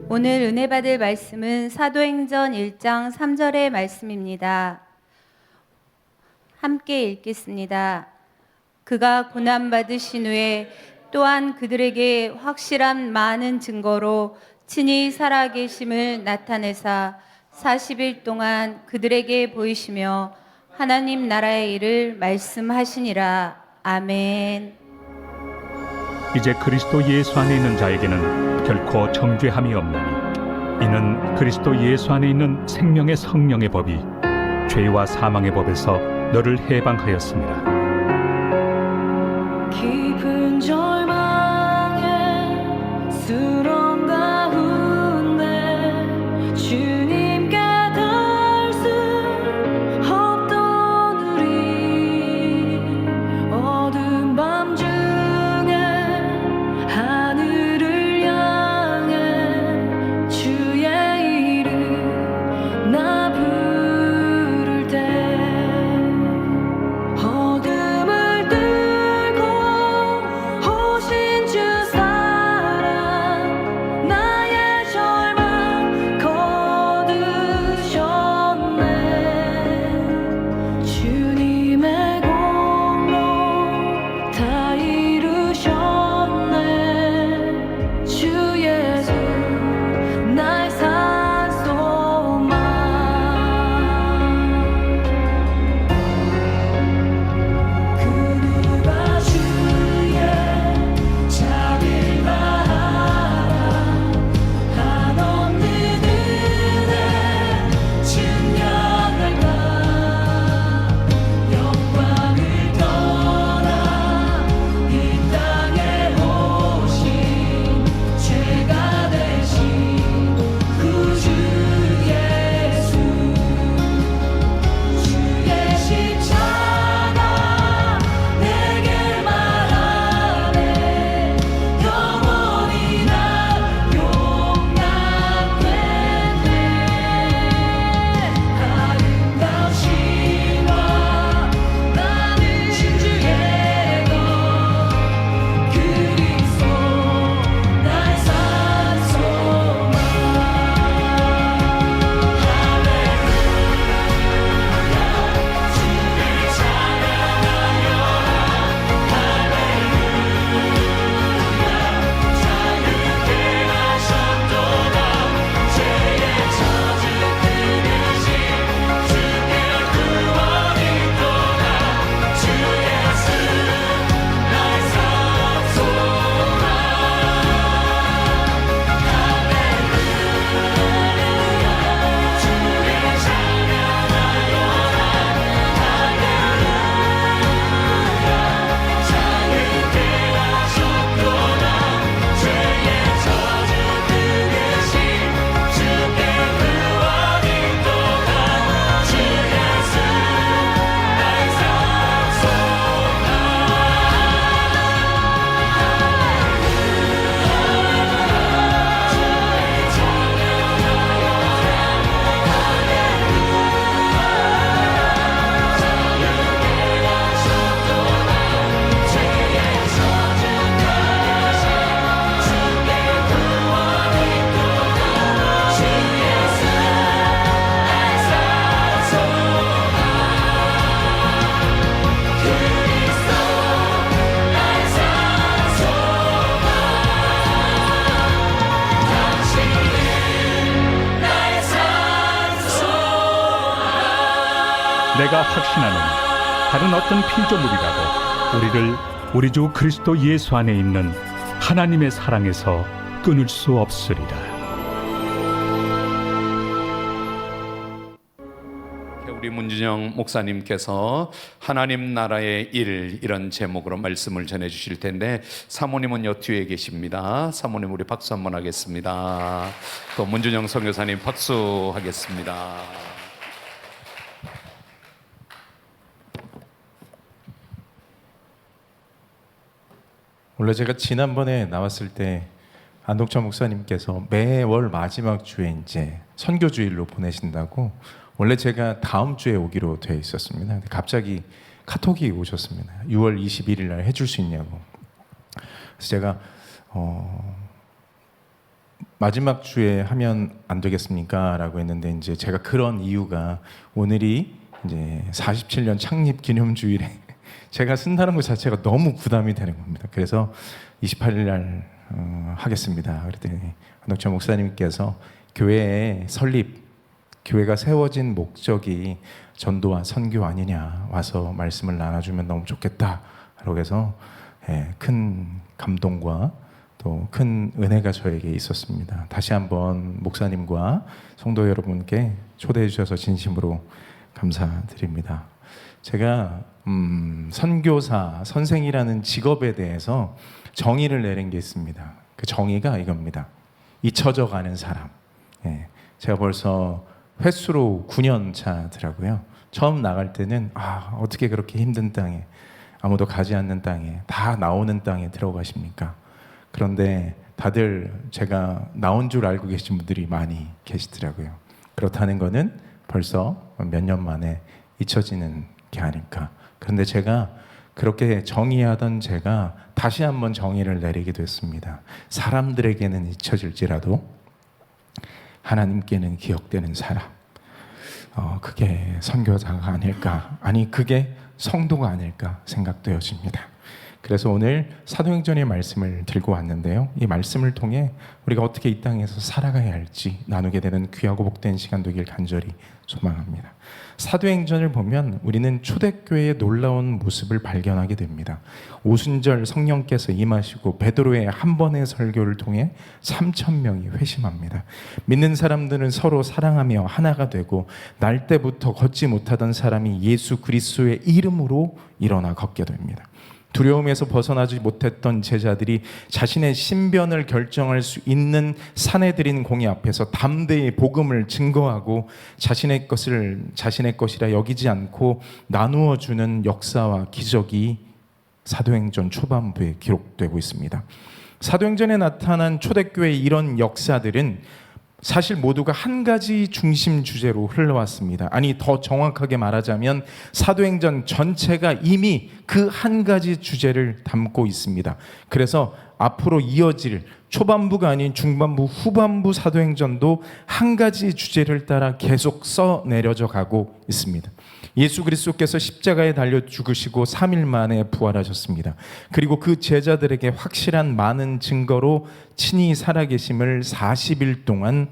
오늘 은혜 받을 말씀은 사도행전 1장 3절의 말씀입니다. 함께 읽겠습니다. 그가 고난받으신 후에 또한 그들에게 확실한 많은 증거로 친히 살아계심을 나타내사 40일 동안 그들에게 보이시며 하나님 나라의 일을 말씀하시니라. 아멘. 이제 그리스도 예수 안에 있는 자에게는 결코 정죄함이 없나니 이는 그리스도 예수 안에 있는 생명의 성령의 법이 죄와 사망의 법에서 너를 해방하였습니다. 깊은 절망에 수렁 가운데 주님께 닿을 수 없던 우리 어두운 밤 중에 하늘을 향해 주의 이름 나 부를 때 어둠을 뚫고 오신 주 사랑 나의 절망 거두셨네. 주님의 공로 다 이루셨네. 주 예수 나의 산소망. 그 누가 주의 자비를 바라 한없는 은혜 증명할까. 영광을 떠나 이 땅에 오신 죄가 되신 구주 예수. 주의 십자가 내게 말하네. 영원히 난 용납됐네. 아름다우신 와 나는 주의 것 그리스도 나의 산소망. 내가 확신하노니 다른 어떤 피조물이라도 우리를 우리 주 그리스도 예수 안에 있는 하나님의 사랑에서 끊을 수 없으리라. 우리 문준영 목사님께서 하나님 나라의 일 이런 제목으로 말씀을 전해 주실 텐데 사모님은 뒤에 계십니다. 사모님 우리 박수 한번 하겠습니다. 또 문준영 선교사님 박수 하겠습니다. 원래 제가 지난번에 나왔을 때 안동천 목사님께서 매월 마지막 주에 이제 선교주일로 보내신다고 원래 제가 다음 주에 오기로 되어 있었습니다. 근데 갑자기 카톡이 오셨습니다. 6월 21일 날 해줄 수 있냐고. 그래서 제가 마지막 주에 하면 안 되겠습니까? 라고 했는데 이제 제가 그런 이유가 오늘이 이제 47년 창립 기념주일에 제가 쓴다는 것 자체가 너무 부담이 되는 겁니다. 그래서 28일 날 하겠습니다. 그랬더니 안덕철 목사님께서 교회의 설립, 교회가 세워진 목적이 전도와 선교 아니냐, 와서 말씀을 나눠주면 너무 좋겠다 라고 해서 큰 감동과 또 큰 은혜가 저에게 있었습니다. 다시 한번 목사님과 성도 여러분께 초대해 주셔서 진심으로 감사드립니다. 제가 선교사, 선생이라는 직업에 대해서 정의를 내린 게 있습니다. 그 정의가 이겁니다. 잊혀져 가는 사람. 제가 벌써 횟수로 9년 차더라고요. 처음 나갈 때는 어떻게 그렇게 힘든 땅에, 아무도 가지 않는 땅에, 다 나오는 땅에 들어가십니까? 그런데 다들 제가 나온 줄 알고 계신 분들이 많이 계시더라고요. 그렇다는 거는 벌써 몇 년 만에 잊혀지는 게 아닐까. 그런데 제가 그렇게 정의하던 제가 다시 한번 정의를 내리게 됐습니다. 사람들에게는 잊혀질지라도 하나님께는 기억되는 사람. 그게 선교사가 아닐까. 아니, 그게 성도가 아닐까 생각되어집니다. 그래서 오늘 사도행전의 말씀을 들고 왔는데요. 이 말씀을 통해 우리가 어떻게 이 땅에서 살아가야 할지 나누게 되는 귀하고 복된 시간 되길 간절히 소망합니다. 사도행전을 보면 우리는 초대교회의 놀라운 모습을 발견하게 됩니다. 오순절 성령께서 임하시고 베드로의 한 번의 설교를 통해 3,000명이 회심합니다. 믿는 사람들은 서로 사랑하며 하나가 되고 날 때부터 걷지 못하던 사람이 예수 그리스도의 이름으로 일어나 걷게 됩니다. 두려움에서 벗어나지 못했던 제자들이 자신의 신변을 결정할 수 있는 사내들인 공의 앞에서 담대히 복음을 증거하고 자신의 것을 자신의 것이라 여기지 않고 나누어 주는 역사와 기적이 사도행전 초반부에 기록되고 있습니다. 사도행전에 나타난 초대교회의 이런 역사들은 사실 모두가 한 가지 중심 주제로 흘러왔습니다. 아니, 더 정확하게 말하자면 사도행전 전체가 이미 그 한 가지 주제를 담고 있습니다. 그래서 앞으로 이어질 초반부가 아닌 중반부, 후반부 사도행전도 한 가지 주제를 따라 계속 써내려져 가고 있습니다. 예수 그리스도께서 십자가에 달려 죽으시고 3일 만에 부활하셨습니다. 그리고 그 제자들에게 확실한 많은 증거로 친히 살아계심을 40일 동안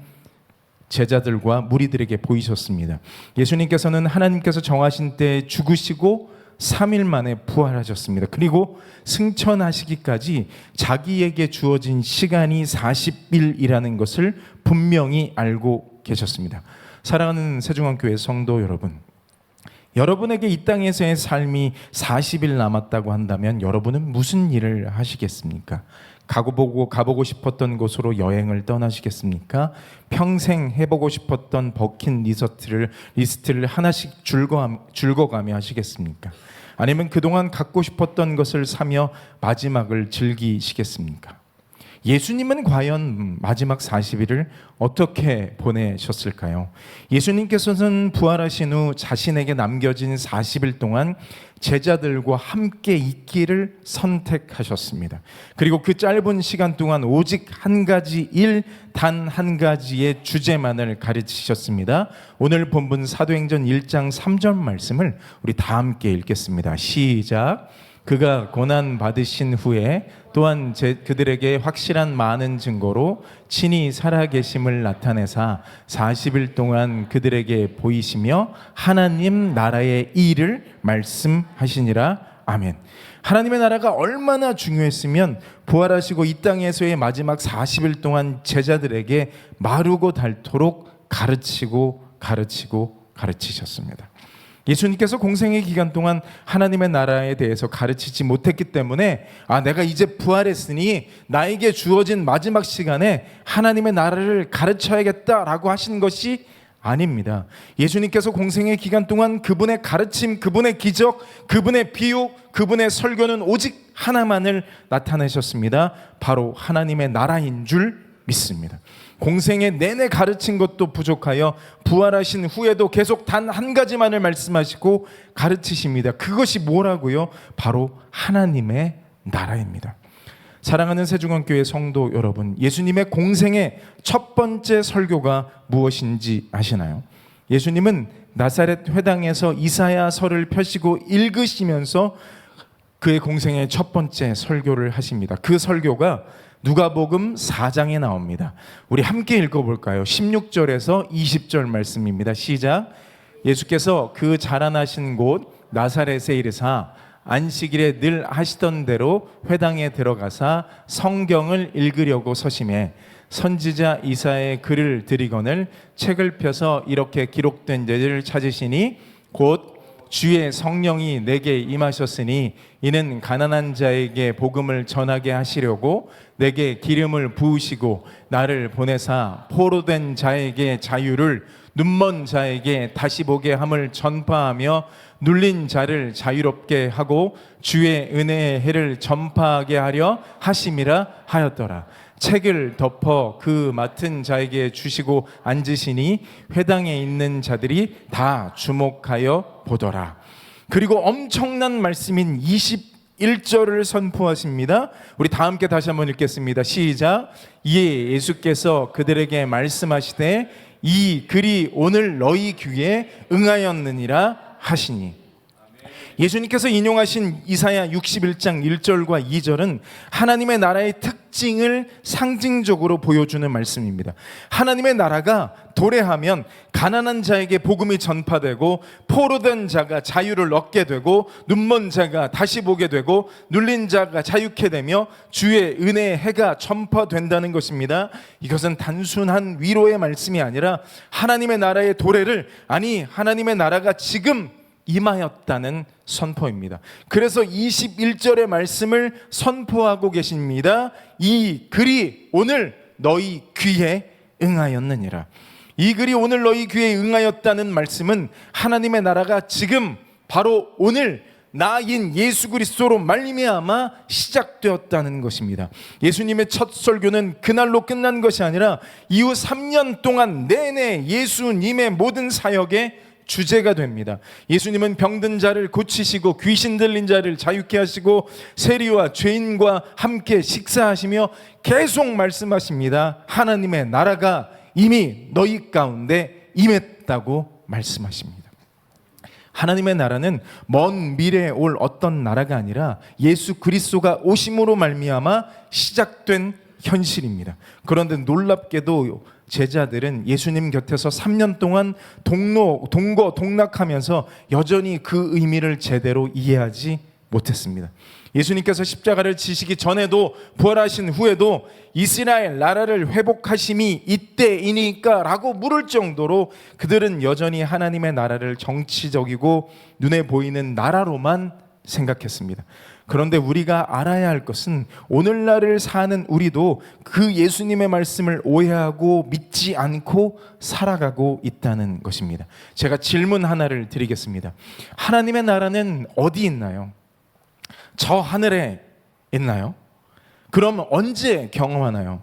제자들과 무리들에게 보이셨습니다. 예수님께서는 하나님께서 정하신 때에 죽으시고 3일 만에 부활하셨습니다. 그리고 승천하시기까지 자기에게 주어진 시간이 40일이라는 것을 분명히 알고 계셨습니다. 사랑하는 새중앙교회 성도 여러분, 여러분에게 이 땅에서의 삶이 40일 남았다고 한다면 여러분은 무슨 일을 하시겠습니까? 가보고 싶었던 곳으로 여행을 떠나시겠습니까? 평생 해보고 싶었던 버킷리스트를 하나씩 줄거가며 하시겠습니까? 아니면 그동안 갖고 싶었던 것을 사며 마지막을 즐기시겠습니까? 예수님은 과연 마지막 40일을 어떻게 보내셨을까요? 예수님께서는 부활하신 후 자신에게 남겨진 40일 동안 제자들과 함께 있기를 선택하셨습니다. 그리고 그 짧은 시간 동안 오직 한 가지 일, 단 한 가지의 주제만을 가르치셨습니다. 오늘 본문 사도행전 1장 3절 말씀을 우리 다 함께 읽겠습니다. 시작. 그가 고난 받으신 후에 또한 그들에게 확실한 많은 증거로 친히 살아계심을 나타내사 40일 동안 그들에게 보이시며 하나님 나라의 일을 말씀하시니라. 아멘. 하나님의 나라가 얼마나 중요했으면 부활하시고 이 땅에서의 마지막 40일 동안 제자들에게 마르고 닳도록 가르치셨습니다. 예수님께서 공생의 기간 동안 하나님의 나라에 대해서 가르치지 못했기 때문에 내가 이제 부활했으니 나에게 주어진 마지막 시간에 하나님의 나라를 가르쳐야겠다라고 하신 것이 아닙니다. 예수님께서 공생의 기간 동안 그분의 가르침, 그분의 기적, 그분의 비유, 그분의 설교는 오직 하나만을 나타내셨습니다. 바로 하나님의 나라인 줄 믿습니다. 공생애 내내 가르친 것도 부족하여 부활하신 후에도 계속 단 한 가지만을 말씀하시고 가르치십니다. 그것이 뭐라고요? 바로 하나님의 나라입니다. 사랑하는 세중원교회 성도 여러분, 예수님의 공생의 첫 번째 설교가 무엇인지 아시나요? 예수님은 나사렛 회당에서 이사야서를 펴시고 읽으시면서 그의 공생의 첫 번째 설교를 하십니다. 그 설교가 누가복음 4장에 나옵니다. 우리 함께 읽어볼까요? 16절에서 20절 말씀입니다. 시작. 예수께서 그 자라나신 곳 나사렛에 이르사 안식일에 늘 하시던 대로 회당에 들어가사 성경을 읽으려고 서심해 선지자 이사야의 글을 들이거늘 책을 펴서 이렇게 기록된 데를 찾으시니 곧 주의 성령이 내게 임하셨으니 이는 가난한 자에게 복음을 전하게 하시려고 내게 기름을 부으시고 나를 보내사 포로된 자에게 자유를 눈먼 자에게 다시 보게 함을 전파하며 눌린 자를 자유롭게 하고 주의 은혜의 해를 전파하게 하려 하심이라 하였더라. 책을 덮어 그 맡은 자에게 주시고 앉으시니 회당에 있는 자들이 다 주목하여 보더라. 그리고 엄청난 말씀인 21절을 선포하십니다. 우리 다 함께 다시 한번 읽겠습니다. 시작. 이에 예수께서 그들에게 말씀하시되 이 글이 오늘 너희 귀에 응하였느니라 하시니, 예수님께서 인용하신 이사야 61장 1절과 2절은 하나님의 나라의 특징을 상징적으로 보여주는 말씀입니다. 하나님의 나라가 도래하면 가난한 자에게 복음이 전파되고 포로된 자가 자유를 얻게 되고 눈먼 자가 다시 보게 되고 눌린 자가 자유케 되며 주의 은혜의 해가 전파된다는 것입니다. 이것은 단순한 위로의 말씀이 아니라 하나님의 나라의 도래를, 아니 하나님의 나라가 지금 임하였다는 선포입니다. 그래서 21절의 말씀을 선포하고 계십니다. 이 글이 오늘 너희 귀에 응하였느니라. 이 글이 오늘 너희 귀에 응하였다는 말씀은 하나님의 나라가 지금 바로 오늘 나인 예수 그리스도로 말미암아 시작되었다는 것입니다. 예수님의 첫 설교는 그날로 끝난 것이 아니라 이후 3년 동안 내내 예수님의 모든 사역에 주제가 됩니다. 예수님은 병든 자를 고치시고 귀신 들린 자를 자유케 하시고 세리와 죄인과 함께 식사하시며 계속 말씀하십니다. 하나님의 나라가 이미 너희 가운데 임했다고 말씀하십니다. 하나님의 나라는 먼 미래에 올 어떤 나라가 아니라 예수 그리스도가 오심으로 말미암아 시작된 현실입니다. 그런데 놀랍게도 제자들은 예수님 곁에서 3년 동안 동거동락하면서 여전히 그 의미를 제대로 이해하지 못했습니다. 예수님께서 십자가를 지시기 전에도 부활하신 후에도 이스라엘 나라를 회복하심이 이때이니까 라고 물을 정도로 그들은 여전히 하나님의 나라를 정치적이고 눈에 보이는 나라로만 생각했습니다. 그런데 우리가 알아야 할 것은 오늘날을 사는 우리도 그 예수님의 말씀을 오해하고 믿지 않고 살아가고 있다는 것입니다. 제가 질문 하나를 드리겠습니다. 하나님의 나라는 어디 있나요? 저 하늘에 있나요? 그럼 언제 경험하나요?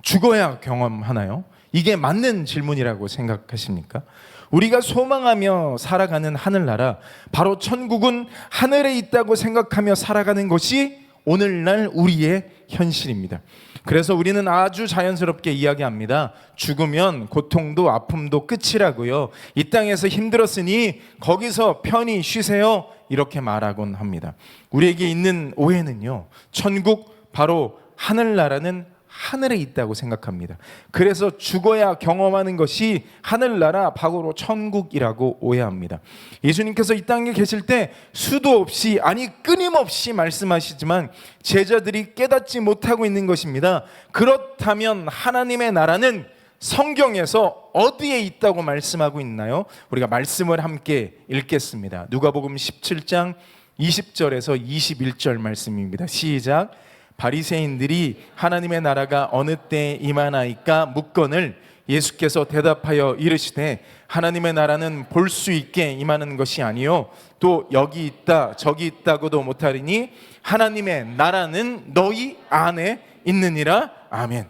죽어야 경험하나요? 이게 맞는 질문이라고 생각하십니까? 우리가 소망하며 살아가는 하늘나라, 바로 천국은 하늘에 있다고 생각하며 살아가는 것이 오늘날 우리의 현실입니다. 그래서 우리는 아주 자연스럽게 이야기합니다. 죽으면 고통도 아픔도 끝이라고요. 이 땅에서 힘들었으니 거기서 편히 쉬세요. 이렇게 말하곤 합니다. 우리에게 있는 오해는요, 천국, 바로 하늘나라는 하늘에 있다고 생각합니다. 그래서 죽어야 경험하는 것이 하늘나라, 바로 천국이라고 오해합니다. 예수님께서 이 땅에 계실 때 수도 없이, 아니 끊임없이 말씀하시지만 제자들이 깨닫지 못하고 있는 것입니다. 그렇다면 하나님의 나라는 성경에서 어디에 있다고 말씀하고 있나요? 우리가 말씀을 함께 읽겠습니다. 누가복음 17장 20절에서 21절 말씀입니다. 시작. 바리새인들이 하나님의 나라가 어느 때에 임하나이까 묻거늘 예수께서 대답하여 이르시되 하나님의 나라는 볼 수 있게 임하는 것이 아니요 또 여기 있다 저기 있다고도 못하리니 하나님의 나라는 너희 안에 있느니라. 아멘.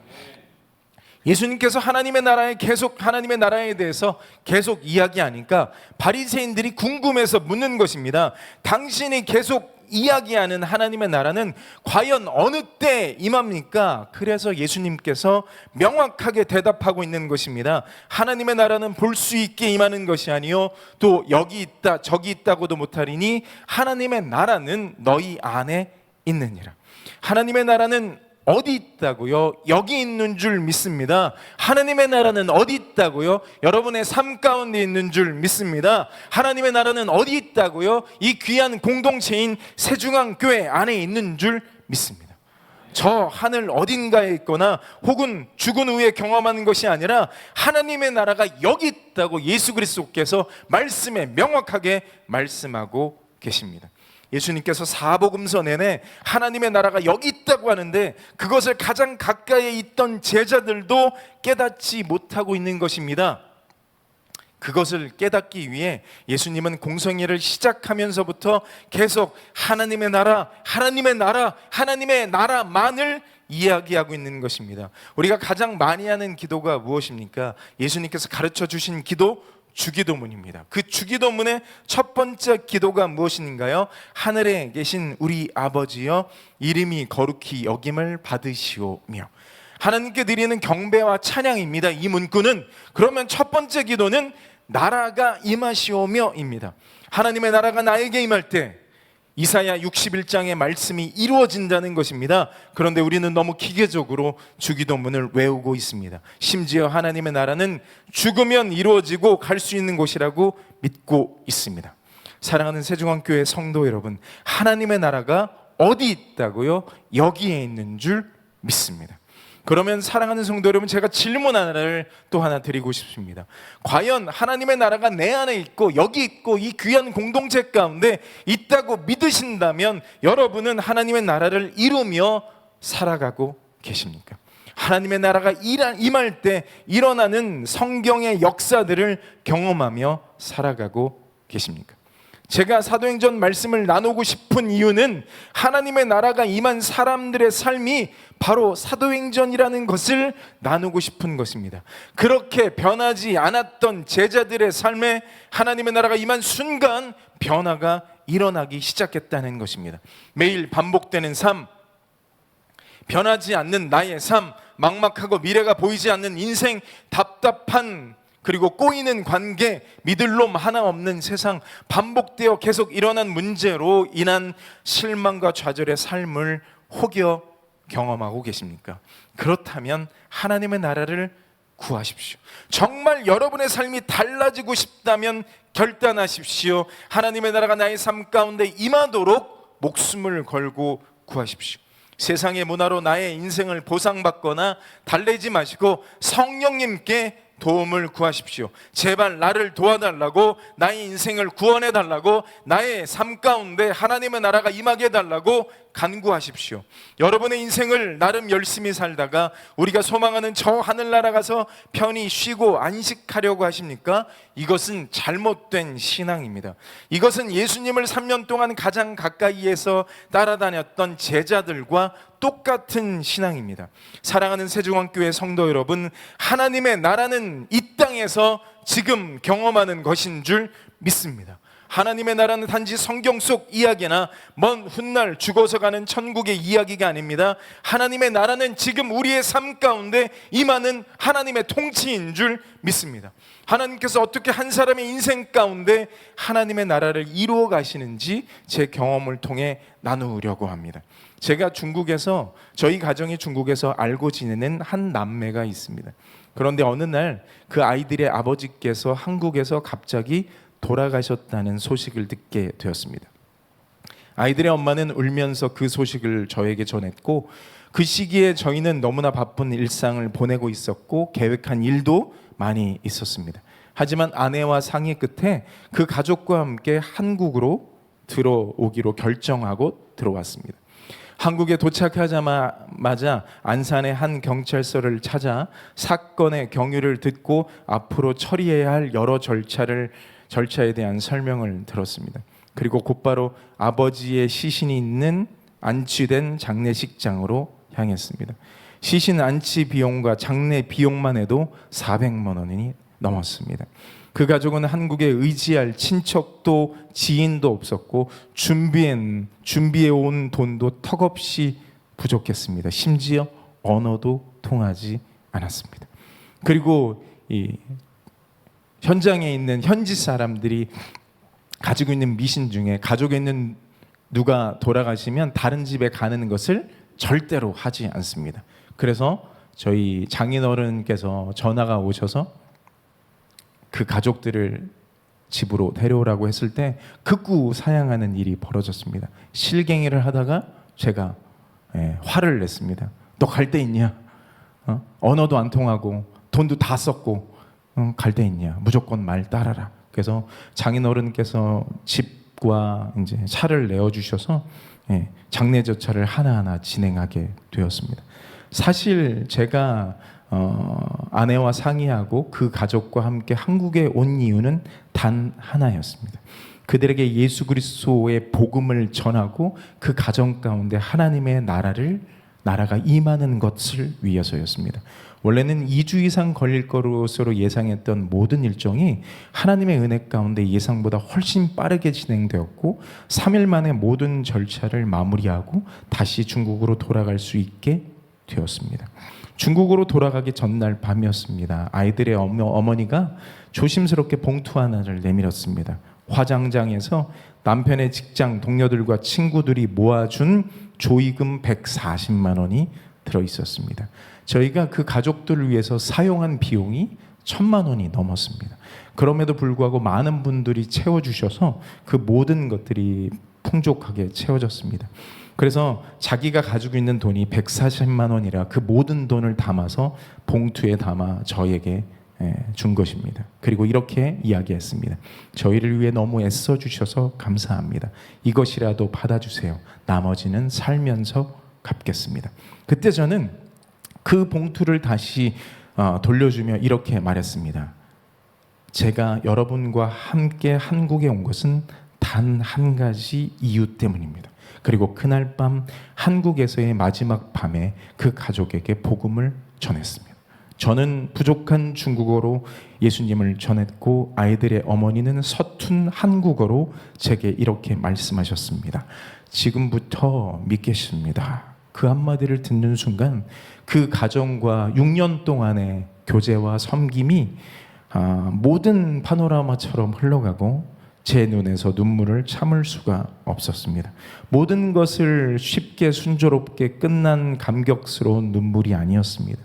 예수님께서 하나님의 나라에 대해서 계속 이야기하니까 바리새인들이 궁금해서 묻는 것입니다. 당신이 계속 이야기하는 하나님의 나라는 과연 어느 때 임합니까? 그래서 예수님께서 명확하게 대답하고 있는 것입니다. 하나님의 나라는 볼 수 있게 임하는 것이 아니요 또 여기 있다 저기 있다고도 못하리니 하나님의 나라는 너희 안에 있느니라. 하나님의 나라는 어디 있다고요? 여기 있는 줄 믿습니다. 하나님의 나라는 어디 있다고요? 여러분의 삶 가운데 있는 줄 믿습니다. 하나님의 나라는 어디 있다고요? 이 귀한 공동체인 새중앙교회 안에 있는 줄 믿습니다. 저 하늘 어딘가에 있거나 혹은 죽은 후에 경험하는 것이 아니라 하나님의 나라가 여기 있다고 예수 그리스도께서 말씀에 명확하게 말씀하고 계십니다. 예수님께서 사복음서 내내 하나님의 나라가 여기 있다고 하는데 그것을 가장 가까이에 있던 제자들도 깨닫지 못하고 있는 것입니다. 그것을 깨닫기 위해 예수님은 공생애를 시작하면서부터 계속 하나님의 나라, 하나님의 나라, 하나님의 나라만을 이야기하고 있는 것입니다. 우리가 가장 많이 하는 기도가 무엇입니까? 예수님께서 가르쳐 주신 기도, 주기도문입니다. 그 주기도문의 첫 번째 기도가 무엇인가요? 하늘에 계신 우리 아버지여 이름이 거룩히 여김을 받으시오며. 하나님께 드리는 경배와 찬양입니다. 이 문구는. 그러면 첫 번째 기도는 나라가 임하시오며입니다. 하나님의 나라가 나에게 임할 때 이사야 61장의 말씀이 이루어진다는 것입니다. 그런데 우리는 너무 기계적으로 주기도문을 외우고 있습니다. 심지어 하나님의 나라는 죽으면 이루어지고 갈 수 있는 곳이라고 믿고 있습니다. 사랑하는 새중앙교회 성도 여러분, 하나님의 나라가 어디 있다고요? 여기에 있는 줄 믿습니다. 그러면 사랑하는 성도 여러분, 제가 질문 하나를 또 하나 드리고 싶습니다. 과연 하나님의 나라가 내 안에 있고 여기 있고 이 귀한 공동체 가운데 있다고 믿으신다면 여러분은 하나님의 나라를 이루며 살아가고 계십니까? 하나님의 나라가 임할 때 일어나는 성경의 역사들을 경험하며 살아가고 계십니까? 제가 사도행전 말씀을 나누고 싶은 이유는 하나님의 나라가 임한 사람들의 삶이 바로 사도행전이라는 것을 나누고 싶은 것입니다. 그렇게 변하지 않았던 제자들의 삶에 하나님의 나라가 임한 순간 변화가 일어나기 시작했다는 것입니다. 매일 반복되는 삶, 변하지 않는 나의 삶, 막막하고 미래가 보이지 않는 인생, 답답한 그리고 꼬이는 관계, 믿을 놈 하나 없는 세상, 반복되어 계속 일어난 문제로 인한 실망과 좌절의 삶을 혹여 경험하고 계십니까? 그렇다면 하나님의 나라를 구하십시오. 정말 여러분의 삶이 달라지고 싶다면 결단하십시오. 하나님의 나라가 나의 삶 가운데 임하도록 목숨을 걸고 구하십시오. 세상의 문화로 나의 인생을 보상받거나 달래지 마시고 성령님께 도움을 구하십시오. 제발 나를 도와달라고, 나의 인생을 구원해달라고, 나의 삶 가운데 하나님의 나라가 임하게 해달라고 간구하십시오. 여러분의 인생을 나름 열심히 살다가 우리가 소망하는 저 하늘나라 가서 편히 쉬고 안식하려고 하십니까? 이것은 잘못된 신앙입니다. 이것은 예수님을 3년 동안 가장 가까이에서 따라다녔던 제자들과 똑같은 신앙입니다. 사랑하는 새중앙교회 성도 여러분, 하나님의 나라는 이 땅에서 지금 경험하는 것인 줄 믿습니다. 하나님의 나라는 단지 성경 속 이야기나 먼 훗날 죽어서 가는 천국의 이야기가 아닙니다. 하나님의 나라는 지금 우리의 삶 가운데 임하는 하나님의 통치인 줄 믿습니다. 하나님께서 어떻게 한 사람의 인생 가운데 하나님의 나라를 이루어 가시는지 제 경험을 통해 나누려고 합니다. 제가 중국에서, 저희 가정이 중국에서 알고 지내는 한 남매가 있습니다. 그런데 어느 날 그 아이들의 아버지께서 한국에서 갑자기 돌아가셨다는 소식을 듣게 되었습니다. 아이들의 엄마는 울면서 그 소식을 저에게 전했고, 그 시기에 저희는 너무나 바쁜 일상을 보내고 있었고 계획한 일도 많이 있었습니다. 하지만 아내와 상의 끝에 그 가족과 함께 한국으로 들어오기로 결정하고 들어왔습니다. 한국에 도착하자마자 안산의 한 경찰서를 찾아 사건의 경위를 듣고 앞으로 처리해야 할 여러 절차에 대한 설명을 들었습니다. 그리고 곧바로 아버지의 시신이 있는 안치된 장례식장으로 향했습니다. 시신 안치 비용과 장례 비용만 해도 400만 원이 넘었습니다. 그 가족은 한국에 의지할 친척도 지인도 없었고 준비해 온 돈도 턱없이 부족했습니다. 심지어 언어도 통하지 않았습니다. 그리고 이 현장에 있는 현지 사람들이 가지고 있는 미신 중에 가족에 있는 누가 돌아가시면 다른 집에 가는 것을 절대로 하지 않습니다. 그래서 저희 장인어른께서 전화가 오셔서 그 가족들을 집으로 데려오라고 했을 때 극구 사양하는 일이 벌어졌습니다. 실갱이를 하다가 제가 화를 냈습니다. 너 갈 데 있냐? 언어도 안 통하고 돈도 다 썼고 갈 데 있냐? 무조건 말 따라라. 그래서 장인어른께서 집과 이제 차를 내어 주셔서 장례 절차를 하나하나 진행하게 되었습니다. 사실 제가 아내와 상의하고 그 가족과 함께 한국에 온 이유는 단 하나였습니다. 그들에게 예수 그리스도의 복음을 전하고 그 가정 가운데 하나님의 나라가 임하는 것을 위해서였습니다. 원래는 2주 이상 걸릴 것으로 예상했던 모든 일정이 하나님의 은혜 가운데 예상보다 훨씬 빠르게 진행되었고 3일 만에 모든 절차를 마무리하고 다시 중국으로 돌아갈 수 있게 되었습니다. 중국으로 돌아가기 전날 밤이었습니다. 아이들의 어머니가 조심스럽게 봉투 하나를 내밀었습니다. 화장장에서 남편의 직장 동료들과 친구들이 모아준 조의금 140만 원이 들어있었습니다. 저희가 그 가족들을 위해서 사용한 비용이 1,000만 원이 넘었습니다. 그럼에도 불구하고 많은 분들이 채워주셔서 그 모든 것들이 풍족하게 채워졌습니다. 그래서 자기가 가지고 있는 돈이 140만 원이라 그 모든 돈을 담아서 봉투에 담아 저에게 준 것입니다. 그리고 이렇게 이야기했습니다. 저희를 위해 너무 애써주셔서 감사합니다. 이것이라도 받아주세요. 나머지는 살면서 갚겠습니다. 그때 저는 그 봉투를 다시 돌려주며 이렇게 말했습니다. 제가 여러분과 함께 한국에 온 것은 단 한 가지 이유 때문입니다. 그리고 그날 밤 한국에서의 마지막 밤에 그 가족에게 복음을 전했습니다. 저는 부족한 중국어로 예수님을 전했고 아이들의 어머니는 서툰 한국어로 제게 이렇게 말씀하셨습니다. 지금부터 믿겠습니다. 그 한마디를 듣는 순간 그 가정과 6년 동안의 교제와 섬김이 모든 파노라마처럼 흘러가고 제 눈에서 눈물을 참을 수가 없었습니다. 모든 것을 쉽게 순조롭게 끝난 감격스러운 눈물이 아니었습니다.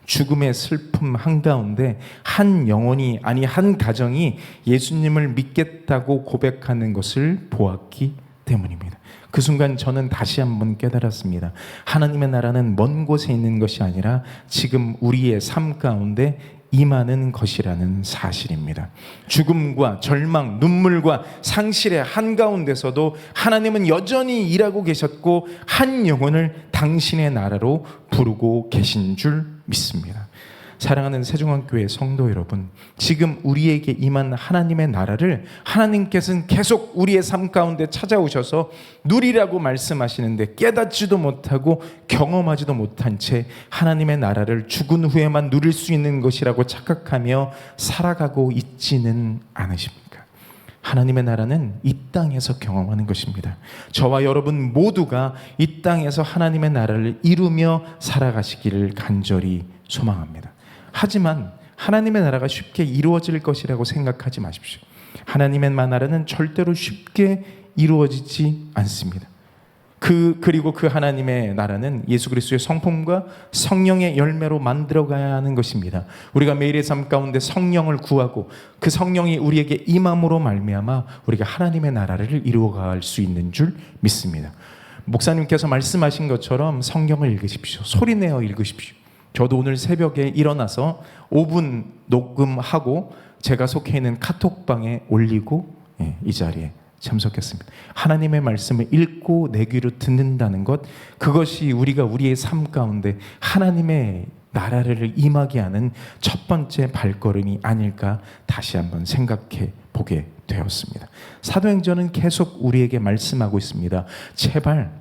죽음의 슬픔 한가운데 한 영혼이 아니 한 가정이 예수님을 믿겠다고 고백하는 것을 보았기 때문입니다. 그 순간 저는 다시 한번 깨달았습니다. 하나님의 나라는 먼 곳에 있는 것이 아니라 지금 우리의 삶 가운데 임하는 것이라는 사실입니다. 죽음과 절망, 눈물과 상실의 한가운데서도 하나님은 여전히 일하고 계셨고 한 영혼을 당신의 나라로 부르고 계신 줄 믿습니다. 사랑하는 세종한교회 성도 여러분, 지금 우리에게 임한 하나님의 나라를 하나님께서는 계속 우리의 삶 가운데 찾아오셔서 누리라고 말씀하시는데 깨닫지도 못하고 경험하지도 못한 채 하나님의 나라를 죽은 후에만 누릴 수 있는 것이라고 착각하며 살아가고 있지는 않으십니까? 하나님의 나라는 이 땅에서 경험하는 것입니다. 저와 여러분 모두가 이 땅에서 하나님의 나라를 이루며 살아가시기를 간절히 소망합니다. 하지만 하나님의 나라가 쉽게 이루어질 것이라고 생각하지 마십시오. 하나님의 나라는 절대로 쉽게 이루어지지 않습니다. 그리고 그 하나님의 나라는 예수 그리스도의 성품과 성령의 열매로 만들어가야 하는 것입니다. 우리가 매일의 삶 가운데 성령을 구하고 그 성령이 우리에게 임함으로 말미암아 우리가 하나님의 나라를 이루어갈 수 있는 줄 믿습니다. 목사님께서 말씀하신 것처럼 성경을 읽으십시오. 소리내어 읽으십시오. 저도 오늘 새벽에 일어나서 5분 녹음하고 제가 속해 있는 카톡방에 올리고 이 자리에 참석했습니다. 하나님의 말씀을 읽고 내 귀로 듣는다는 것, 그것이 우리가 우리의 삶 가운데 하나님의 나라를 임하게 하는 첫 번째 발걸음이 아닐까 다시 한번 생각해 보게 되었습니다. 사도행전은 계속 우리에게 말씀하고 있습니다. 제발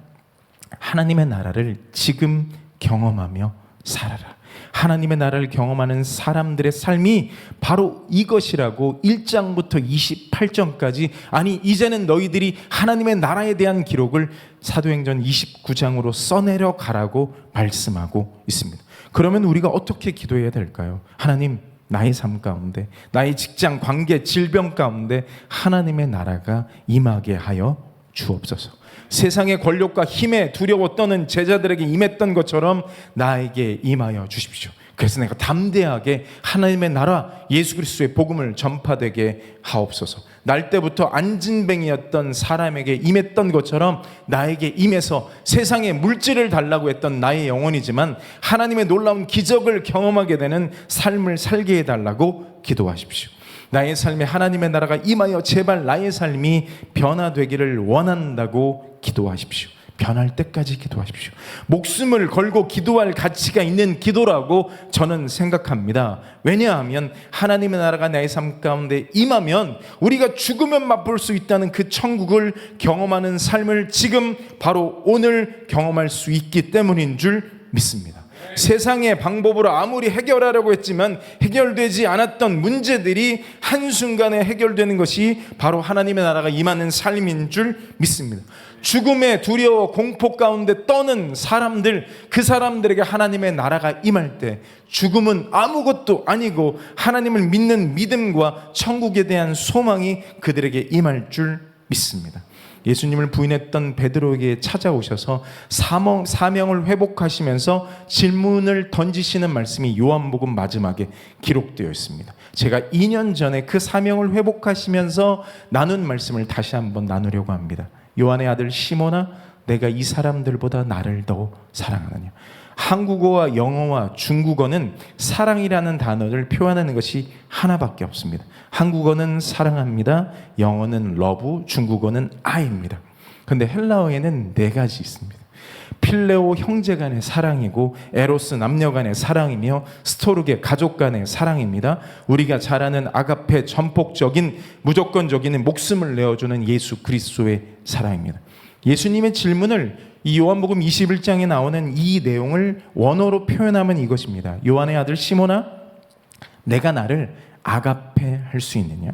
하나님의 나라를 지금 경험하며 살아라. 하나님의 나라를 경험하는 사람들의 삶이 바로 이것이라고 1장부터 28장까지, 아니 이제는 너희들이 하나님의 나라에 대한 기록을 사도행전 29장으로 써내려 가라고 말씀하고 있습니다. 그러면 우리가 어떻게 기도해야 될까요? 하나님, 나의 삶 가운데, 나의 직장, 관계, 질병 가운데 하나님의 나라가 임하게 하여 주옵소서. 세상의 권력과 힘에 두려워 떠는 제자들에게 임했던 것처럼 나에게 임하여 주십시오. 그래서 내가 담대하게 하나님의 나라, 예수 그리스도의 복음을 전파되게 하옵소서. 날 때부터 안진뱅이였던 사람에게 임했던 것처럼 나에게 임해서 세상의 물질을 달라고 했던 나의 영혼이지만 하나님의 놀라운 기적을 경험하게 되는 삶을 살게 해달라고 기도하십시오. 나의 삶에 하나님의 나라가 임하여 제발 나의 삶이 변화되기를 원한다고 기도하십시오. 변할 때까지 기도하십시오. 목숨을 걸고 기도할 가치가 있는 기도라고 저는 생각합니다. 왜냐하면 하나님의 나라가 나의 삶 가운데 임하면 우리가 죽으면 맛볼 수 있다는 그 천국을 경험하는 삶을 지금 바로 오늘 경험할 수 있기 때문인 줄 믿습니다. 세상의 방법으로 아무리 해결하려고 했지만 해결되지 않았던 문제들이 한순간에 해결되는 것이 바로 하나님의 나라가 임하는 삶인 줄 믿습니다. 죽음의 두려워 공포 가운데 떠는 사람들, 그 사람들에게 하나님의 나라가 임할 때 죽음은 아무것도 아니고 하나님을 믿는 믿음과 천국에 대한 소망이 그들에게 임할 줄 믿습니다. 예수님을 부인했던 베드로에게 찾아오셔서 사명을 회복하시면서 질문을 던지시는 말씀이 요한복음 마지막에 기록되어 있습니다. 제가 2년 전에 그 사명을 회복하시면서 나눈 말씀을 다시 한번 나누려고 합니다. 요한의 아들 시몬아, 내가 이 사람들보다 나를 더 사랑하느냐. 한국어와 영어와 중국어는 사랑이라는 단어를 표현하는 것이 하나밖에 없습니다. 한국어는 사랑합니다. 영어는 love, 중국어는 I입니다. 그런데 헬라어에는 4가지 있습니다. 필레오 형제 간의 사랑이고, 에로스 남녀 간의 사랑이며, 스토르게 가족 간의 사랑입니다. 우리가 잘 아는 아가페, 전폭적인 무조건적인 목숨을 내어주는 예수 그리스도의 사랑입니다. 예수님의 질문을 이 요한복음 21장에 나오는 이 내용을 원어로 표현하면 이것입니다. 요한의 아들 시몬아, 내가 나를 아가페 할 수 있느냐?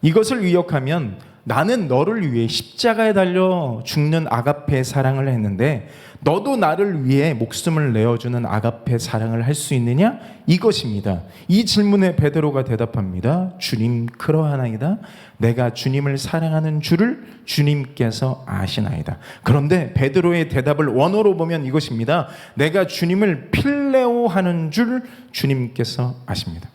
이것을 의역하면 나는 너를 위해 십자가에 달려 죽는 아가페 사랑을 했는데 너도 나를 위해 목숨을 내어주는 아가페 사랑을 할 수 있느냐? 이것입니다. 이 질문에 베드로가 대답합니다. 주님, 그러하나이다. 내가 주님을 사랑하는 줄을 주님께서 아시나이다. 그런데 베드로의 대답을 원어로 보면 이것입니다. 내가 주님을 필레오 하는 줄 주님께서 아십니다.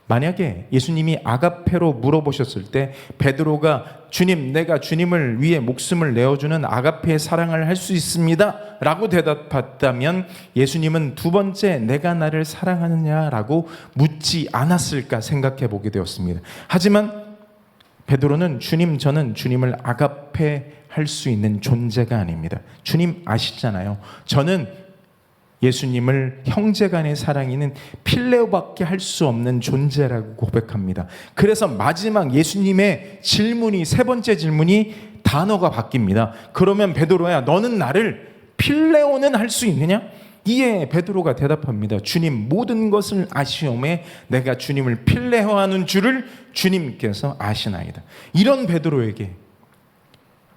만약에 예수님이 아가페로 물어보셨을 때 베드로가 주님, 내가 주님을 위해 목숨을 내어주는 아가페의 사랑을 할 수 있습니다 라고 대답했다면 예수님은 두 번째 내가 나를 사랑하느냐라고 묻지 않았을까 생각해 보게 되었습니다. 하지만 베드로는 주님, 저는 주님을 아가페 할 수 있는 존재가 아닙니다. 주님 아시잖아요. 저는 예수님을 형제간의 사랑이는 필레오밖에 할 수 없는 존재라고 고백합니다. 그래서 마지막 예수님의 질문이, 세 번째 질문이 단어가 바뀝니다. 그러면 베드로야, 너는 나를 필레오는 할 수 있느냐? 이에 베드로가 대답합니다. 주님, 모든 것을 아시오매 내가 주님을 필레오하는 줄을 주님께서 아시나이다. 이런 베드로에게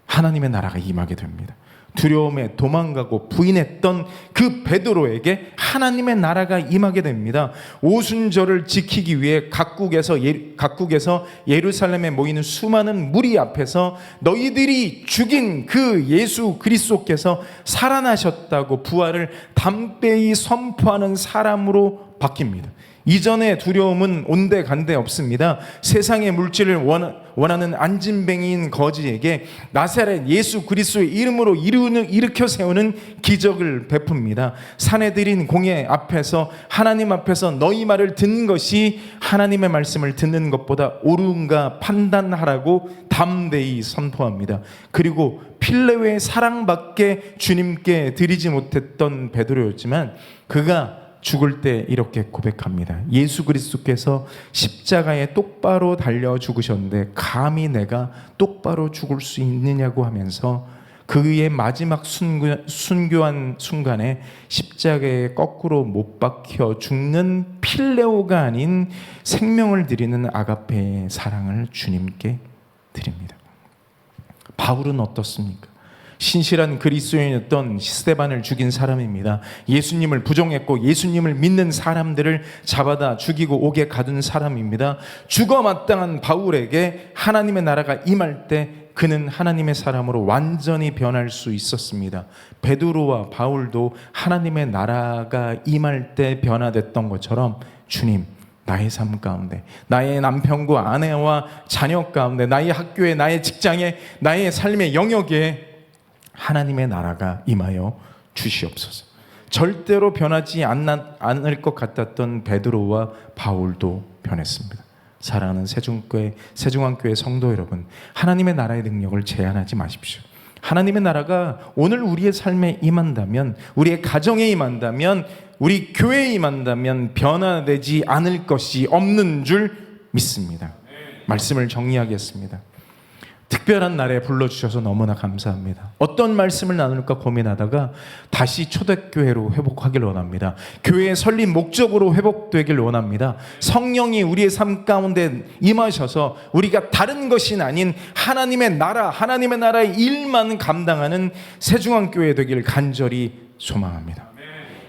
하나님의 나라가 임하게 됩니다. 두려움에 도망가고 부인했던 그 베드로에게 하나님의 나라가 임하게 됩니다. 오순절을 지키기 위해 각국에서 예루살렘에 모이는 수많은 무리 앞에서 너희들이 죽인 그 예수 그리스도께서 살아나셨다고 부활을 담대히 선포하는 사람으로 바뀝니다. 이전의 두려움은 온데간데 없습니다. 세상의 물질을 원하는 안진뱅이인 거지에게 나사렛 예수 그리스도의 이름으로 일으켜 세우는 기적을 베풉니다. 사내들인 공회 앞에서 하나님 앞에서 너희 말을 듣는 것이 하나님의 말씀을 듣는 것보다 옳은가 판단하라고 담대히 선포합니다. 그리고 필레오의 사랑밖에 주님께 드리지 못했던 베드로였지만 그가 죽을 때 이렇게 고백합니다. 예수 그리스도께서 십자가에 똑바로 달려 죽으셨는데 감히 내가 똑바로 죽을 수 있느냐고 하면서 그의 마지막 순교한 순간에 십자가에 거꾸로 못 박혀 죽는 필레오가 아닌 생명을 드리는 아가페의 사랑을 주님께 드립니다. 바울은 어떻습니까? 신실한 그리스도인이었던 스데반을 죽인 사람입니다. 예수님을 부정했고 예수님을 믿는 사람들을 잡아다 죽이고 옥에 가둔 사람입니다. 죽어 마땅한 바울에게 하나님의 나라가 임할 때 그는 하나님의 사람으로 완전히 변할 수 있었습니다. 베드로와 바울도 하나님의 나라가 임할 때 변화됐던 것처럼 주님, 나의 삶 가운데, 나의 남편과 아내와 자녀 가운데, 나의 학교에, 나의 직장에, 나의 삶의 영역에 하나님의 나라가 임하여 주시옵소서. 절대로 변하지 않을 것 같았던 베드로와 바울도 변했습니다. 사랑하는 세중앙교회 성도 여러분, 하나님의 나라의 능력을 제한하지 마십시오. 하나님의 나라가 오늘 우리의 삶에 임한다면, 우리의 가정에 임한다면, 우리 교회에 임한다면 변화되지 않을 것이 없는 줄 믿습니다. 말씀을 정리하겠습니다. 특별한 날에 불러주셔서 너무나 감사합니다. 어떤 말씀을 나눌까 고민하다가 다시 초대교회로 회복하길 원합니다. 교회의 설립 목적으로 회복되길 원합니다. 성령이 우리의 삶 가운데 임하셔서 우리가 다른 것이 아닌 하나님의 나라, 하나님의 나라의 일만 감당하는 세중앙교회 되길 간절히 소망합니다.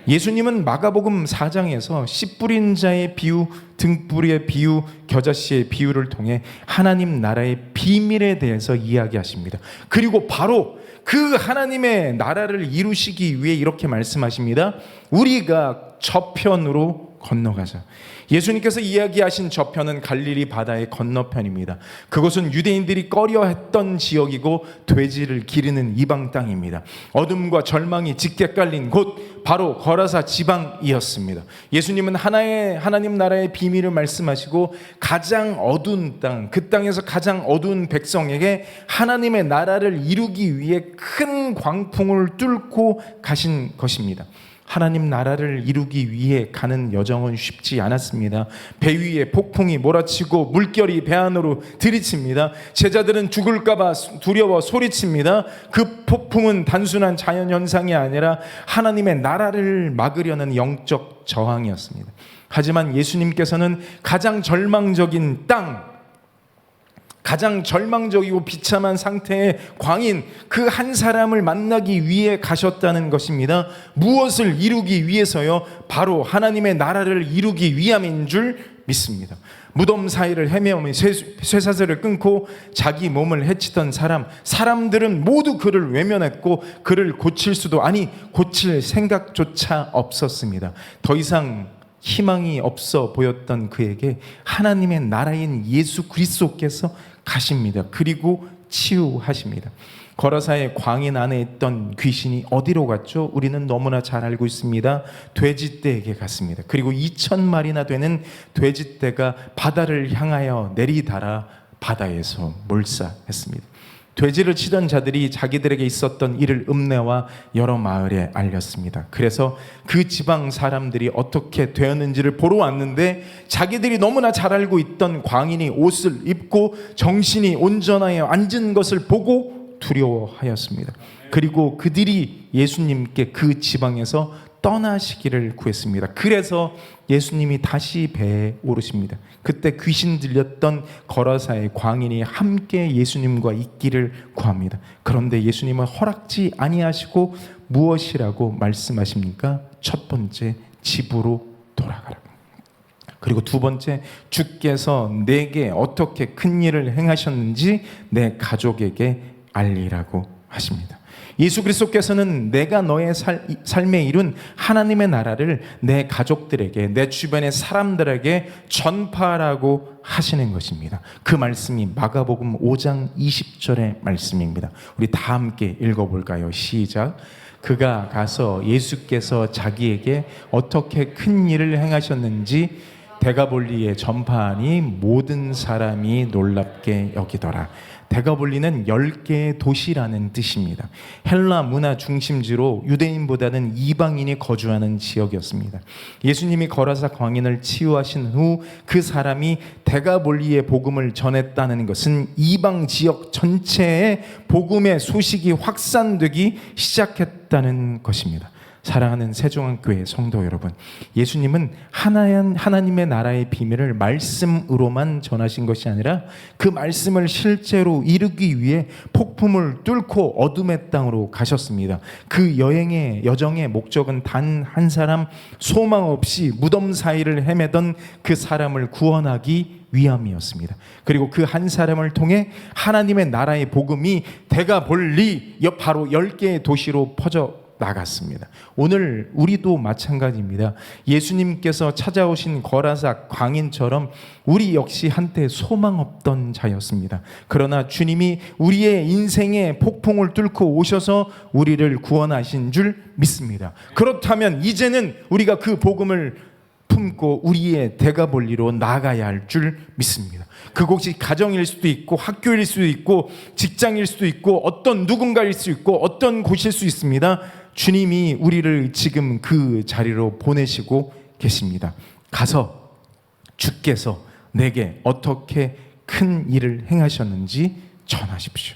예수님은 마가복음 4장에서 씨 뿌린 자의 비유, 등불의 비유, 겨자씨의 비유를 통해 하나님 나라의 비밀에 대해서 이야기하십니다. 그리고 바로 그 하나님의 나라를 이루시기 위해 이렇게 말씀하십니다. 우리가 저편으로 건너가자. 예수님께서 이야기하신 저편은 갈릴리 바다의 건너편입니다. 그곳은 유대인들이 꺼려했던 지역이고 돼지를 기르는 이방 땅입니다. 어둠과 절망이 짙게 깔린 곳, 바로 거라사 지방이었습니다. 예수님은 하나님 나라의 비밀을 말씀하시고 가장 어두운 땅, 그 땅에서 가장 어두운 백성에게 하나님의 나라를 이루기 위해 큰 광풍을 뚫고 가신 것입니다. 하나님 나라를 이루기 위해 가는 여정은 쉽지 않았습니다. 배 위에 폭풍이 몰아치고 물결이 배 안으로 들이칩니다. 제자들은 죽을까봐 두려워 소리칩니다. 그 폭풍은 단순한 자연현상이 아니라 하나님의 나라를 막으려는 영적 저항이었습니다. 하지만 예수님께서는 가장 절망적인 땅, 가장 절망적이고 비참한 상태의 광인 그 한 사람을 만나기 위해 가셨다는 것입니다. 무엇을 이루기 위해서요? 바로 하나님의 나라를 이루기 위함인 줄 믿습니다. 무덤 사이를 헤매며 쇠사슬을 끊고 자기 몸을 해치던 사람들은 모두 그를 외면했고 그를 고칠 수도 아니 고칠 생각조차 없었습니다. 더 이상 희망이 없어 보였던 그에게 하나님의 나라인 예수 그리스도께서 가십니다. 그리고 치유하십니다. 거라사의 광인 안에 있던 귀신이 어디로 갔죠? 우리는 너무나 잘 알고 있습니다. 돼지떼에게 갔습니다. 그리고 2,000마리나 되는 돼지떼가 바다를 향하여 내리달아 바다에서 몰사했습니다. 돼지를 치던 자들이 자기들에게 있었던 일을 읍내와 여러 마을에 알렸습니다. 그래서 그 지방 사람들이 어떻게 되었는지를 보러 왔는데 자기들이 너무나 잘 알고 있던 광인이 옷을 입고 정신이 온전하여 앉은 것을 보고 두려워하였습니다. 그리고 그들이 예수님께 그 지방에서 떠나시기를 구했습니다. 그래서 예수님이 다시 배에 오르십니다. 그때 귀신 들렸던 거라사의 광인이 함께 예수님과 있기를 구합니다. 그런데 예수님은 허락지 아니하시고 무엇이라고 말씀하십니까? 첫 번째, 집으로 돌아가라. 그리고 두 번째, 주께서 내게 어떻게 큰 일을 행하셨는지 내 가족에게 알리라고 하십니다. 예수 그리스도께서는 내가 너의 삶에 이룬 하나님의 나라를 내 가족들에게, 내 주변의 사람들에게 전파하라고 하시는 것입니다. 그 말씀이 마가복음 5장 20절의 말씀입니다. 우리 다 함께 읽어볼까요? 시작. 그가 가서 예수께서 자기에게 어떻게 큰 일을 행하셨는지 데가볼리의 전파하니 모든 사람이 놀랍게 여기더라. 데가볼리는 10개의 도시라는 뜻입니다. 헬라 문화 중심지로 유대인보다는 이방인이 거주하는 지역이었습니다. 예수님이 거라사 광인을 치유하신 후 그 사람이 데가볼리의 복음을 전했다는 것은 이방 지역 전체에 복음의 소식이 확산되기 시작했다는 것입니다. 사랑하는 세종안교회 성도 여러분, 예수님은 하나님의 나라의 비밀을 말씀으로만 전하신 것이 아니라 그 말씀을 실제로 이루기 위해 폭풍을 뚫고 어둠의 땅으로 가셨습니다. 그 여정의 목적은 단 한 사람, 소망 없이 무덤 사이를 헤매던 그 사람을 구원하기 위함이었습니다. 그리고 그 한 사람을 통해 하나님의 나라의 복음이 데가볼리, 바로 10개의 도시로 퍼져 나갔습니다. 오늘 우리도 마찬가지입니다. 예수님께서 찾아오신 거라사 광인처럼 우리 역시 한때 소망 없던 자였습니다. 그러나 주님이 우리의 인생의 폭풍을 뚫고 오셔서 우리를 구원하신 줄 믿습니다. 그렇다면 이제는 우리가 그 복음을 품고 우리의 데가볼리로 나아가야 할 줄 믿습니다. 그곳이 가정일 수도 있고 학교일 수도 있고 직장일 수도 있고 어떤 누군가일 수 있고 어떤 곳일 수 있습니다. 주님이 우리를 지금 그 자리로 보내시고 계십니다. 가서 주께서 내게 어떻게 큰 일을 행하셨는지 전하십시오.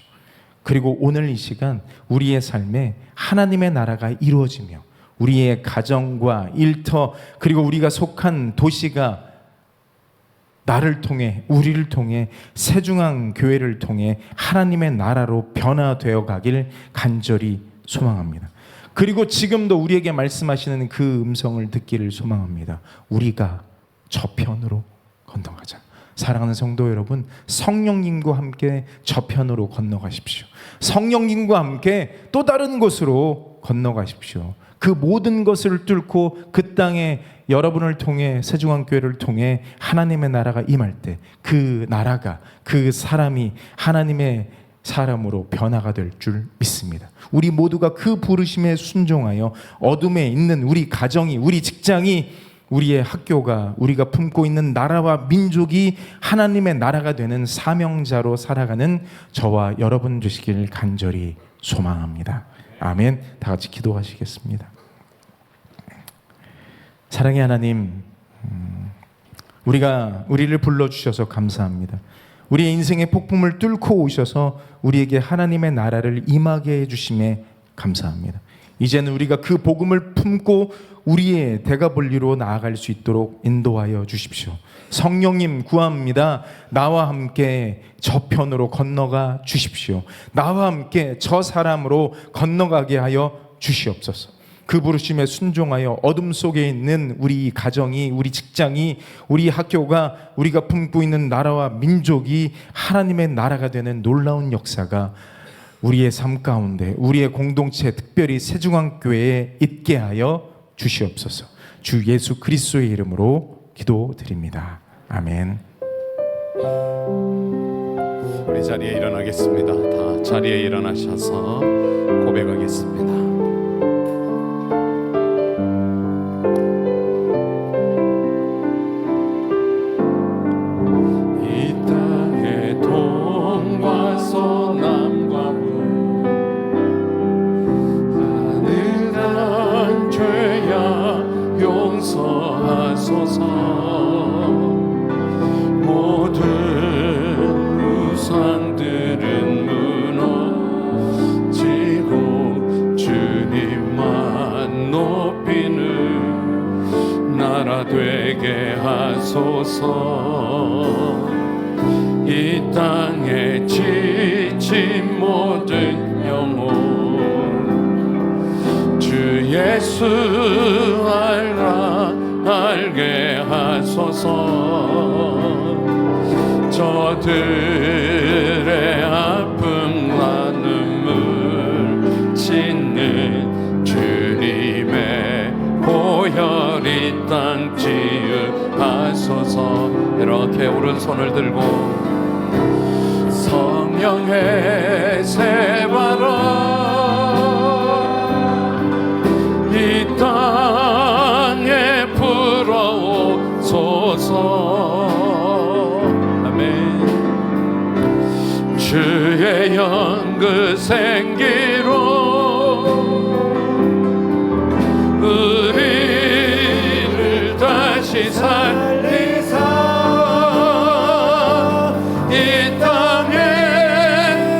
그리고 오늘 이 시간 우리의 삶에 하나님의 나라가 이루어지며 우리의 가정과 일터 그리고 우리가 속한 도시가 나를 통해 우리를 통해 세중앙 교회를 통해 하나님의 나라로 변화되어 가길 간절히 소망합니다. 그리고 지금도 우리에게 말씀하시는 그 음성을 듣기를 소망합니다. 우리가 저편으로 건너가자. 사랑하는 성도 여러분, 성령님과 함께 저편으로 건너가십시오. 성령님과 함께 또 다른 곳으로 건너가십시오. 그 모든 것을 뚫고 그 땅에 여러분을 통해 세중앙교회를 통해 하나님의 나라가 임할 때 그 나라가 그 사람이 하나님의 사람으로 변화가 될 줄 믿습니다. 우리 모두가 그 부르심에 순종하여 어둠에 있는 우리 가정이, 우리 직장이, 우리의 학교가, 우리가 품고 있는 나라와 민족이 하나님의 나라가 되는 사명자로 살아가는 저와 여러분 되시길 간절히 소망합니다. 아멘. 다 같이 기도하시겠습니다. 사랑의 하나님, 우리를 불러주셔서 감사합니다. 우리의 인생의 폭풍을 뚫고 오셔서 우리에게 하나님의 나라를 임하게 해주심에 감사합니다. 이제는 우리가 그 복음을 품고 우리의 데가볼리로 나아갈 수 있도록 인도하여 주십시오. 성령님 구합니다. 나와 함께 저편으로 건너가 주십시오. 나와 함께 저 사람으로 건너가게 하여 주시옵소서. 그 부르심에 순종하여 어둠 속에 있는 우리 가정이, 우리 직장이, 우리 학교가, 우리가 품고 있는 나라와 민족이 하나님의 나라가 되는 놀라운 역사가 우리의 삶 가운데, 우리의 공동체, 특별히 세중앙교회에 있게 하여 주시옵소서. 주 예수 그리스도의 이름으로 기도드립니다. 아멘. 우리 자리에 일어나겠습니다. 다 자리에 일어나셔서 고백하겠습니다. 모든 우상들은 무너지고 주님만 높이는 나라 되게 하소서. 이 땅에 지친 모든 영혼 주 예수 알게 하소서. 저들의 아픔과 눈물 씻는 주님의 보혈 이 땅 지으하소서. 이렇게 오른손을 들고 성령의 새바람 이 땅에 불어오소서. 하소서. 아멘. 주의 영그 생기로 우리를 다시 살리사 이 땅에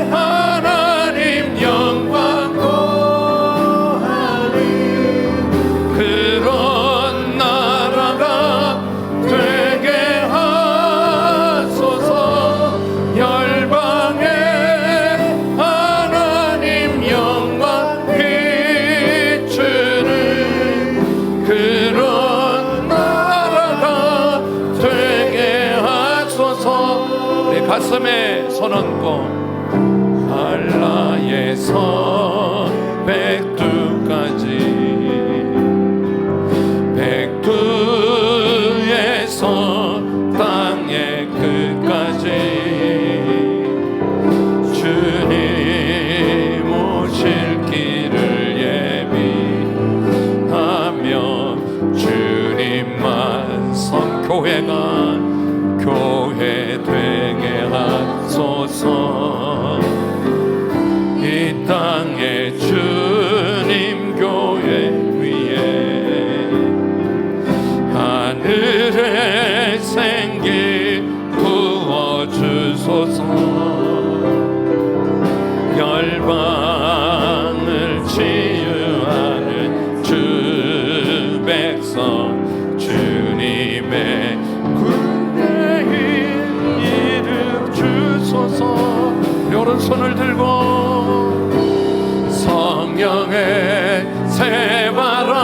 하나님 영광 고하니 그런 나라가 되게 하소서. 열방에 하나님 영광 비추는 그런 나라가 되게 하소서. 내 가슴에 손 얹고 알라에서 백두까지 백두에서 땅의 끝까지 주님 오실 길을 예비하며 주님만 선 교회 되게 하소서. 이 땅에 주님 교회 위에 하늘의 생기 부어주소서. 열방을 치유하는 주 백성 주님의 군대인 이름 주소서. 오른손을 들고 성령의 새바람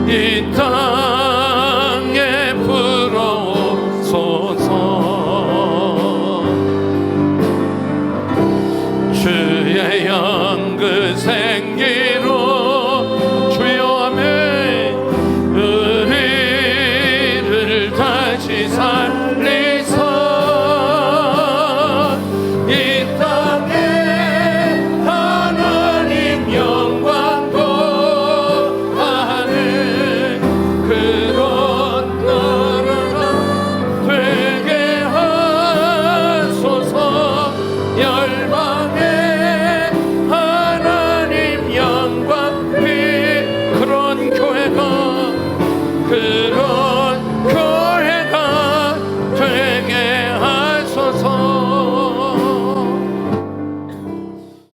이 땅에 불어오소서. 주의 영그 생기로 주여 아멘. 우리를 다시 살